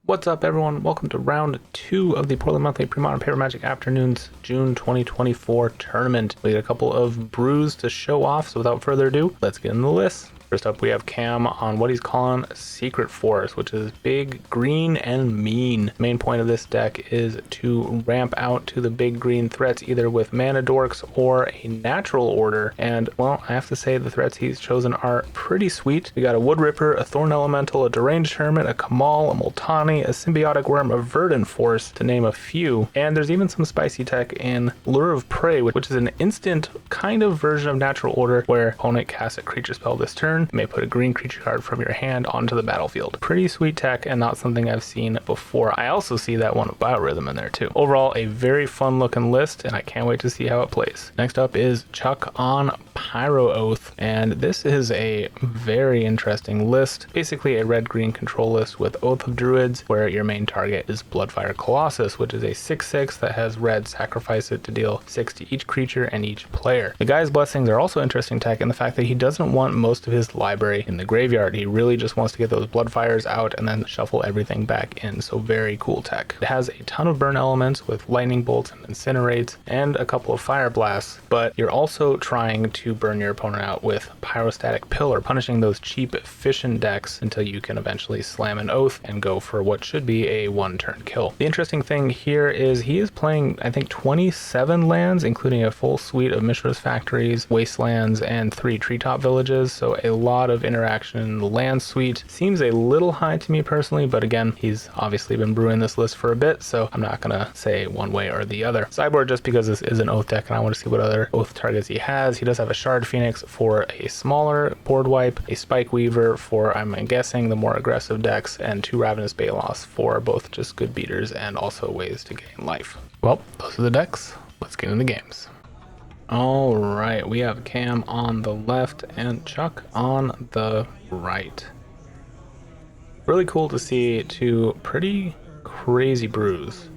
What's up, everyone? Welcome to round 2 of the Portland Monthly Premodern Paper Magic Afternoons June 2024 tournament. We got a couple of brews to show off, so without further ado, let's get in the list. First up, we have Cam on what he's calling Secret Force, which is big, green, and mean. The main point of this deck is to ramp out to the big green threats, either with mana dorks or a natural order. And, well, I have to say the threats he's chosen are pretty sweet. We got a Wood Ripper, a Thorn Elemental, a Deranged Hermit, a Kamal, a Multani, a Symbiotic Worm, a Verdant Force, to name a few. And there's even some spicy tech in Lure of Prey, which is an instant kind of version of natural order where opponent casts a creature spell this turn. You may put a green creature card from your hand onto the battlefield. Pretty sweet tech and not something I've seen before. I also see that one with Biorhythm in there too. Overall, a very fun looking list, and I can't wait to see how it plays. Next up is Chuck on Pyro Oath, and this is a very interesting list. Basically a red-green control list with Oath of Druids, where your main target is Bloodfire Colossus, which is a 6/6 that has red, sacrifice it to deal 6 to each creature and each player. The guy's blessings are also interesting tech in the fact that he doesn't want most of his library in the graveyard. He really just wants to get those Bloodfires out and then shuffle everything back in, so very cool tech. It has a ton of burn elements with lightning bolts and incinerates and a couple of fire blasts, but you're also trying to burn your opponent out with Pyrostatic Pillar, punishing those cheap efficient decks until you can eventually slam an Oath and go for what should be a one-turn kill. The interesting thing here is he is playing, I think, 27 lands, including a full suite of Mishra's Factories, Wastelands, and 3 Treetop Villages, so a lot of interaction in the land suite. Seems a little high to me personally, but again, he's obviously been brewing this list for a bit, so I'm not gonna say one way or the other. Sideboard, just because this is an Oath deck and I want to see what other Oath targets he has. He does have a Shard Phoenix for a smaller board wipe, a Spike Weaver for, I'm guessing, the more aggressive decks, and 2 Ravenous Balos for both just good beaters and also ways to gain life. Well, those are the decks. Let's get into the games. All right, we have Cam on the left and Chuck on the right. Really cool to see 2 pretty crazy brews.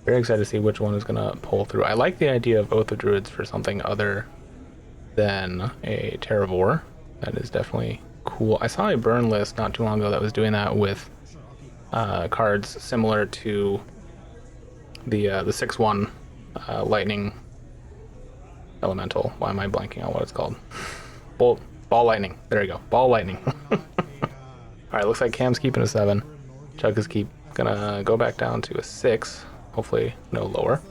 Very excited to see which one is going to pull through. I like the idea of Oath of Druids for something other than a Terravore. That is definitely cool. I saw a burn list not too long ago that was doing that with cards similar to the 6/1 lightning elemental. Why am I blanking on what it's called? Ball lightning. There you go. Ball lightning. All right, looks like Cam's keeping a 7. Chuck is gonna go back down to a 6. Hopefully no lower.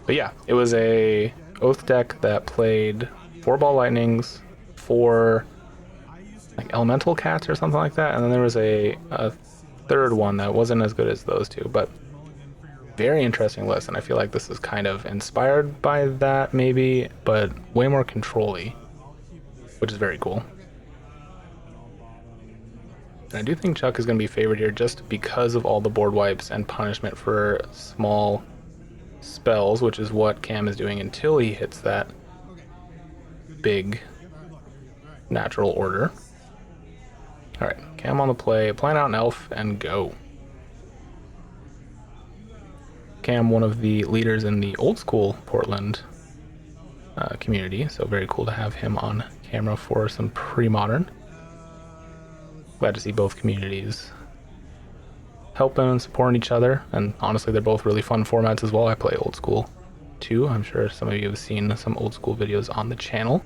But yeah, it was a Oath deck that played 4 ball lightnings, 4 like elemental cats or something like that, and then there was a third one that wasn't as good as those 2, but very interesting list, and I feel like this is kind of inspired by that maybe, but way more control-y, which is very cool. And I do think Chuck is going to be favored here just because of all the board wipes and punishment for small spells, which is what Cam is doing until he hits that big natural order. All right, Cam on the play, plan out an elf, and go. Cam, one of the leaders in the old school Portland community, so very cool to have him on camera for some pre-modern. Glad to see both communities helping and supporting each other, and honestly they're both really fun formats as well. I play old school too. I'm sure some of you have seen some old school videos on the channel.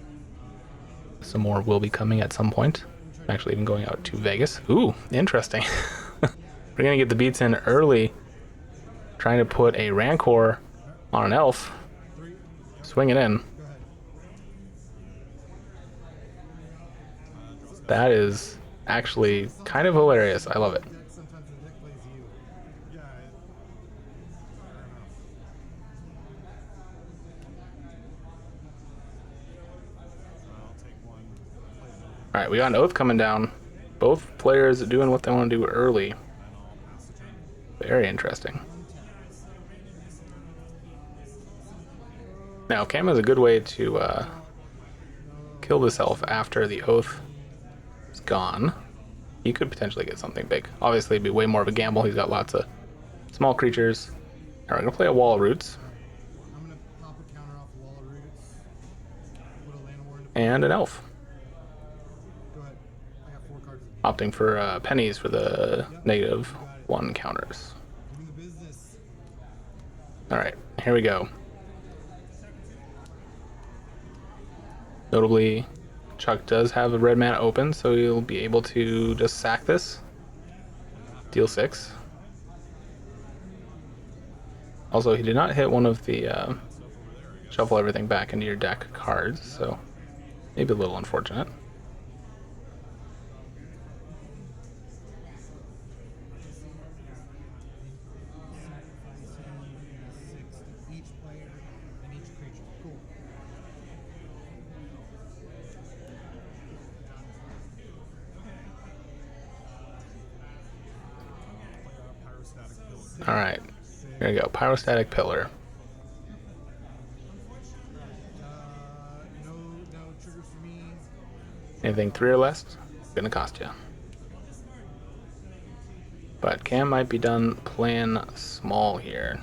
Some more will be coming at some point. I'm actually even going out to Vegas. Ooh, interesting. We're gonna get the beats in early, trying to put a Rancor on an elf. Swing it in. That is actually kind of hilarious. I love it. All right, we got an Oath coming down. Both players doing what they want to do early. Very interesting. Now, Cam is a good way to kill this elf after the Oath is gone. He could potentially get something big. Obviously, it'd be way more of a gamble. He's got lots of small creatures. All right, we're going to play a Wall of Roots. And an elf. Opting for pennies for the -1 counters. Alright, here we go. Notably, Chuck does have a red mana open, so he'll be able to just sack this. Deal 6. Also, he did not hit one of the shuffle everything back into your deck cards, so maybe a little unfortunate. Alright, here we go. Pyrostatic Pillar. Anything 3 or less, gonna cost you. But Cam might be done playing small here.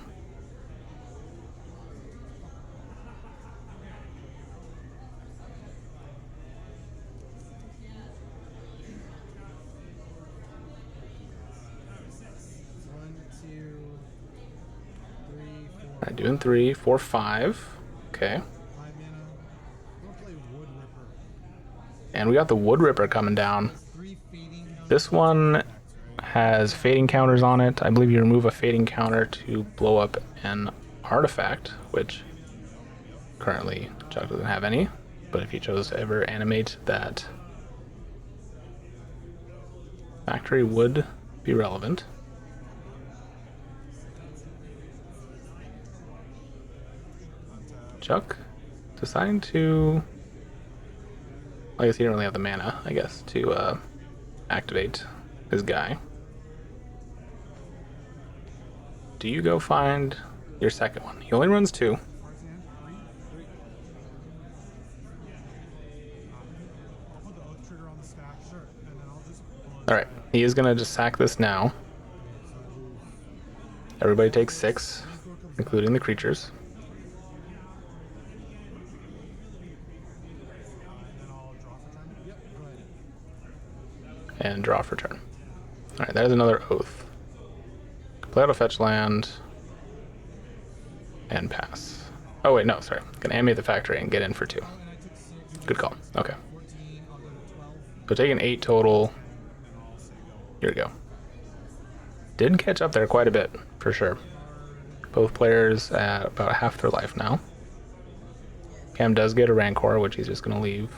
Alright, doing 3, 4, 5. Okay. And we got the Wood Ripper coming down. This one has fading counters on it. I believe you remove a fading counter to blow up an artifact, which currently Chuck doesn't have any. But if he chose to ever animate that factory, would be relevant. Chuck deciding to, I guess he didn't really have the mana, I guess, to activate his guy. Do you go find your second one? He only runs 2. Alright, he is gonna just sack this now. Everybody takes 6, including the creatures. And draw for turn. Alright, that is another Oath. Play out a fetch land and pass. Oh wait, no, sorry. Gonna animate the factory and get in for 2. Good call. Okay. So taking 8 total. Here we go. Did catch up there quite a bit, for sure. Both players at about half their life now. Cam does get a Rancor, which he's just gonna leave.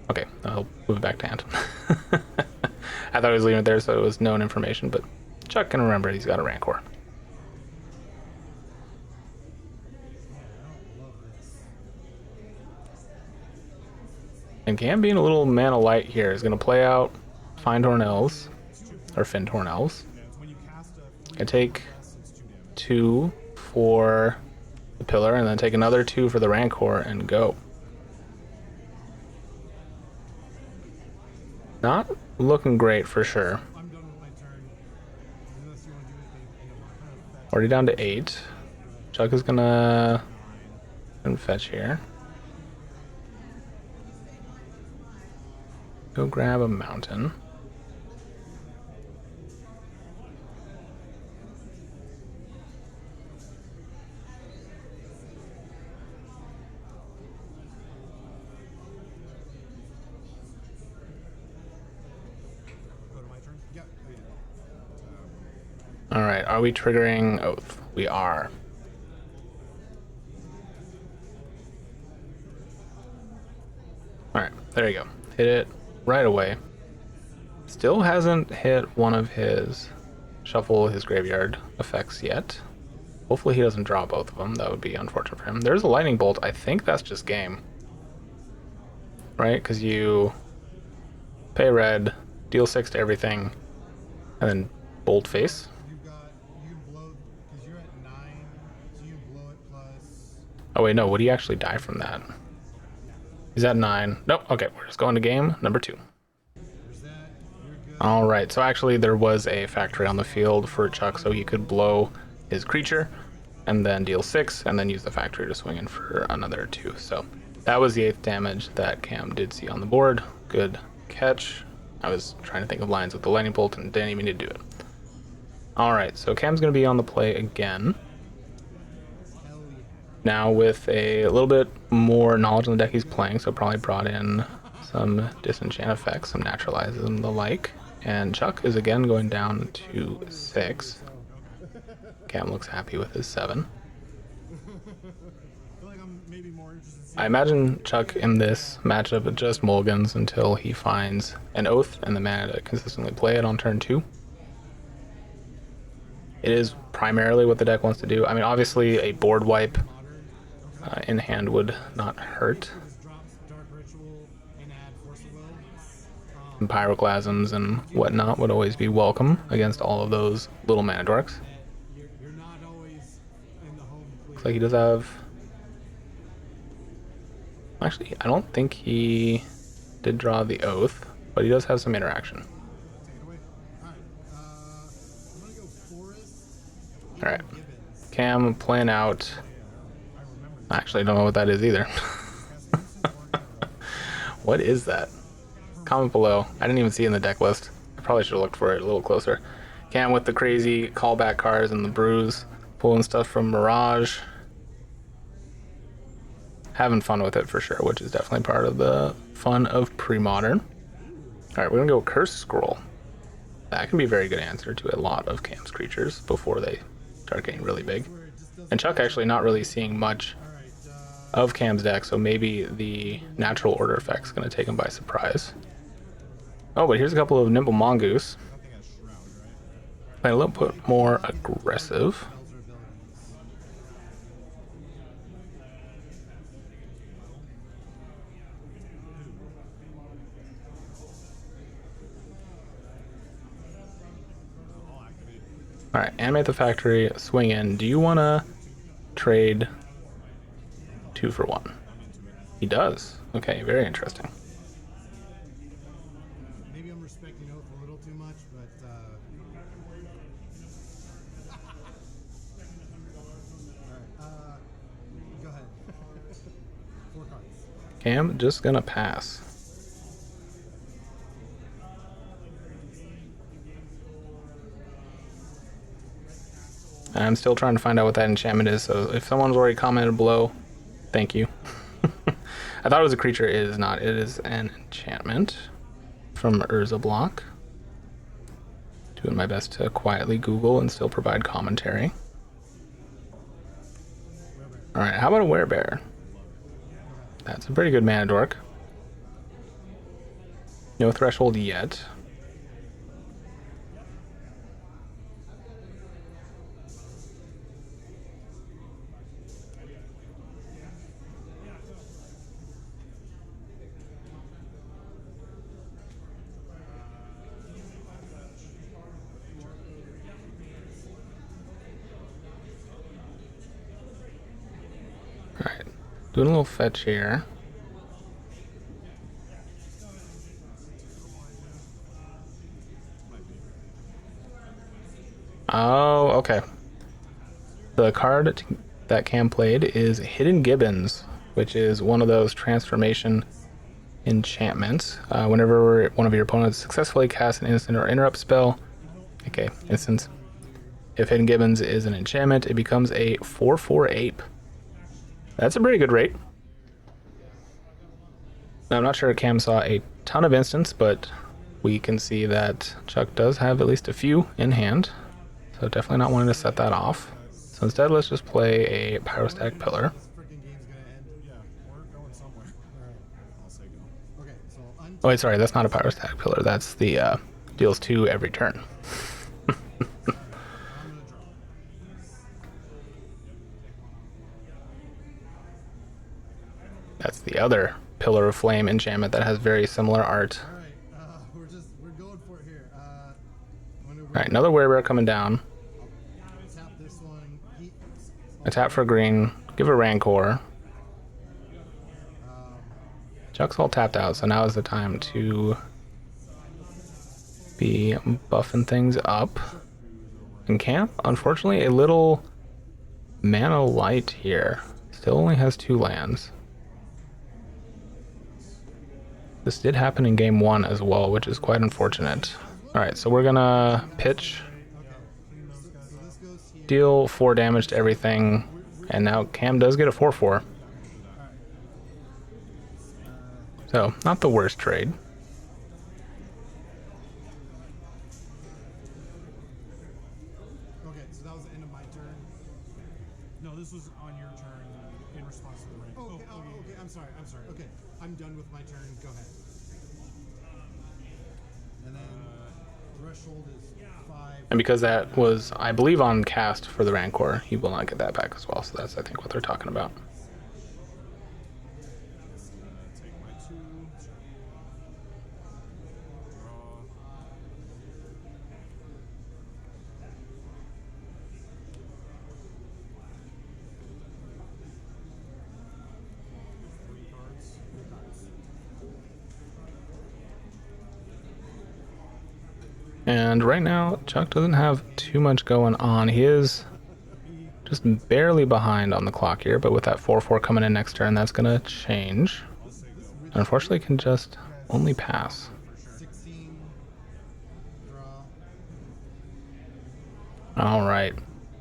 Okay, I'll move it back to hand. I thought he was leaving it there, so it was known information, but Chuck can remember he's got a Rancor. And Cam being a little mana light here is going to play out Findhorn Elves, or Findhorn Elves. Gonna take 2 for the Pillar, and then take another 2 for the Rancor and go. Not looking great for sure. Already down to 8. Chuck is gonna fetch here. Go grab a mountain. Alright, are we triggering Oath? We are. Alright, there you go. Hit it right away. Still hasn't hit one of his shuffle his graveyard effects yet. Hopefully he doesn't draw both of them. That would be unfortunate for him. There's a lightning bolt. I think that's just game. Right? Because you pay red, deal 6 to everything, and then bolt face. Oh wait, no, would he actually die from that? He's at 9. Nope, okay, we're just going to game number 2. Alright, so actually there was a factory on the field for Chuck, so he could blow his creature, and then deal 6, and then use the factory to swing in for another 2. So that was the 8th damage that Cam did see on the board. Good catch. I was trying to think of lines with the lightning bolt and didn't even need to do it. Alright, so Cam's going to be on the play again. Now with a little bit more knowledge on the deck he's playing, so probably brought in some disenchant effects, some naturalizes and the like. And Chuck is again going down to 6. Cam looks happy with his 7. I imagine Chuck in this matchup just mulligans until he finds an Oath and the mana to consistently play it on turn 2. It is primarily what the deck wants to do. I mean, obviously a board wipe in hand would not hurt. And pyroclasms and whatnot would always be welcome against all of those little mana dorks. Looks like he does have... Actually, I don't think he did draw the Oath, but he does have some interaction. Alright, Cam playing out... I actually don't know what that is either. What is that? Comment below. I didn't even see it in the deck list. I probably should have looked for it a little closer. Cam with the crazy callback cards and the brews, pulling stuff from Mirage. Having fun with it for sure, which is definitely part of the fun of Premodern. Alright, we're gonna go Curse Scroll. That can be a very good answer to a lot of Cam's creatures before they start getting really big. And Chuck actually not really seeing much of Cam's deck, so maybe the natural order effect's going to take him by surprise. Oh, but here's a couple of Nimble Mongoose. Play a little bit more aggressive. Alright, Animate the Factory, swing in. Do you want to trade 2 for 1? He does. Okay, very interesting. Maybe I'm respecting Oath a little too much, but alright, go ahead. 4 cards. Cam just gonna pass. I'm still trying to find out what that enchantment is, so if someone's already commented below, thank you. I thought it was a creature. It is not. It is an enchantment from Urza Block. Doing my best to quietly Google and still provide commentary. Alright, how about a Werebear? That's a pretty good mana dork. No threshold yet. Alright, doing a little fetch here. Oh, okay. The card that Cam played is Hidden Gibbons, which is one of those transformation enchantments. Whenever one of your opponents successfully casts an instant or interrupt spell, okay, instance. If Hidden Gibbons is an enchantment, it becomes a 4/4 ape. That's a pretty good rate. Now, I'm not sure Cam saw a ton of instants, but we can see that Chuck does have at least a few in hand. So definitely not wanting to set that off. So instead, let's just play a Pyrostack Pillar. Oh wait, sorry, that's not a Pyrostack Pillar. That's the deals 2 every turn. That's the other Pillar of Flame enchantment that has very similar art. Alright, another Werebear coming down. I tap for green, give a Rancor. Chuck's all tapped out, so now is the time to be buffing things up. And Cam, unfortunately, a little mana light here. Still only has 2 lands. This did happen in game 1 as well, which is quite unfortunate. All right, so we're gonna pitch, deal 4 damage to everything, and now Cam does get a 4/4. So, not the worst trade. Okay, so that was the end of my turn. No, this was on your turn in response to the rain. Okay, okay, I'm sorry. Okay, I'm done with my turn. Go ahead. And then threshold is 5. And because that was, I believe, on cast for the Rancor, he will not get that back as well. So that's, I think, what they're talking about. Take my 2. Draw. Three cards. And right now, Chuck doesn't have too much going on. He is just barely behind on the clock here, but with that 4/4 coming in next turn, that's going to change. Unfortunately, can just only pass. 16. Draw. All right.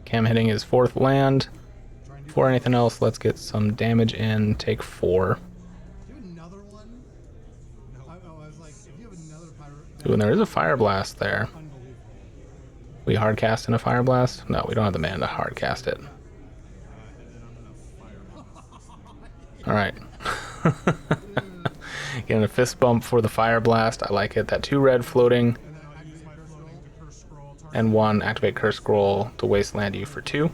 Cam hitting his 4th land. Try and do Before anything else, let's get some damage in. Take 4. Do another one? I was like, if you have another pyro... Ooh, and there is a Fire Blast there. Unbelievable. We hard cast in a Fire Blast? No, we don't have the mana to hard cast it. All right. Getting a fist bump for the Fire Blast. I like it. That 2 red floating And then I'll use my floating to curse scroll. and 1 activate Curse Scroll to wasteland you for 2.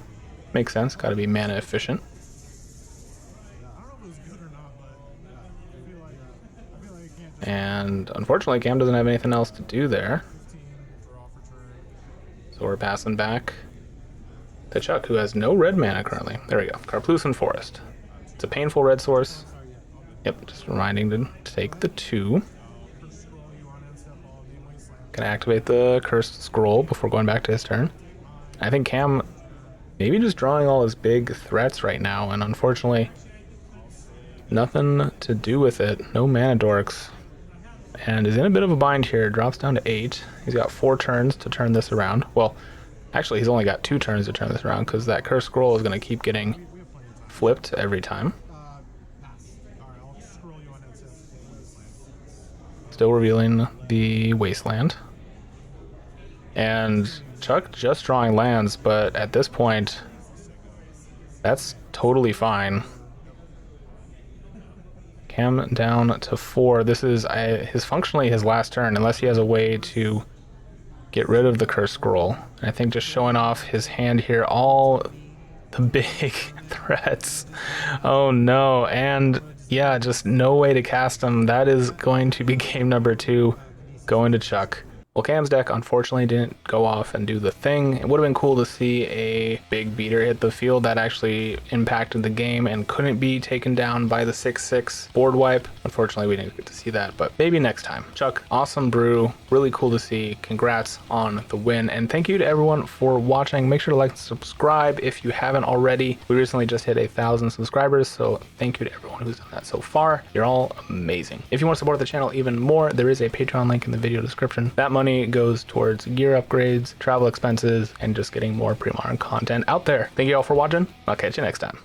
Makes sense. Got to be mana efficient. I don't know if it was good or not, but I feel like it can't just And unfortunately, Cam doesn't have anything else to do there. 15, draw for turn. So we're passing back to Chuck, who has no red mana currently. There we go. Carplucent Forest. It's a painful red source. Yep, just reminding to take the 2. Curse scroll you on end step ball, name wasteland. Gonna activate the Cursed Scroll before going back to his turn. I think Cam maybe just drawing all his big threats right now, and unfortunately, nothing to do with it. No mana dorks. And is in a bit of a bind here. Drops down to 8. He's got 4 turns to turn this around. Well, actually, he's only got 2 turns to turn this around because that Cursed Scroll is going to keep getting flipped every time. Pass. Alright, I'll scroll you on end step wasteland. Still revealing the Wasteland. And Chuck just drawing lands, but at this point, that's totally fine. Cam down to 4. This is functionally his last turn, unless he has a way to get rid of the Cursed Scroll. And I think just showing off his hand here, all the big threats. Oh no, and yeah, just no way to cast them. That is going to be game number 2, going to Chuck. Well, Cam's deck unfortunately didn't go off and do the thing. It would have been cool to see a big beater hit the field that actually impacted the game and couldn't be taken down by the 6/6 board wipe. Unfortunately, we didn't get to see that, but maybe next time. Chuck, awesome brew. Really cool to see. Congrats on the win. And thank you to everyone for watching. Make sure to like and subscribe if you haven't already. We recently just hit 1,000 subscribers, so thank you to everyone who's done that so far. You're all amazing. If you want to support the channel even more, there is a Patreon link in the video description. That money goes towards gear upgrades, travel expenses, and just getting more Premodern content out there. Thank you all for watching. I'll catch you next time.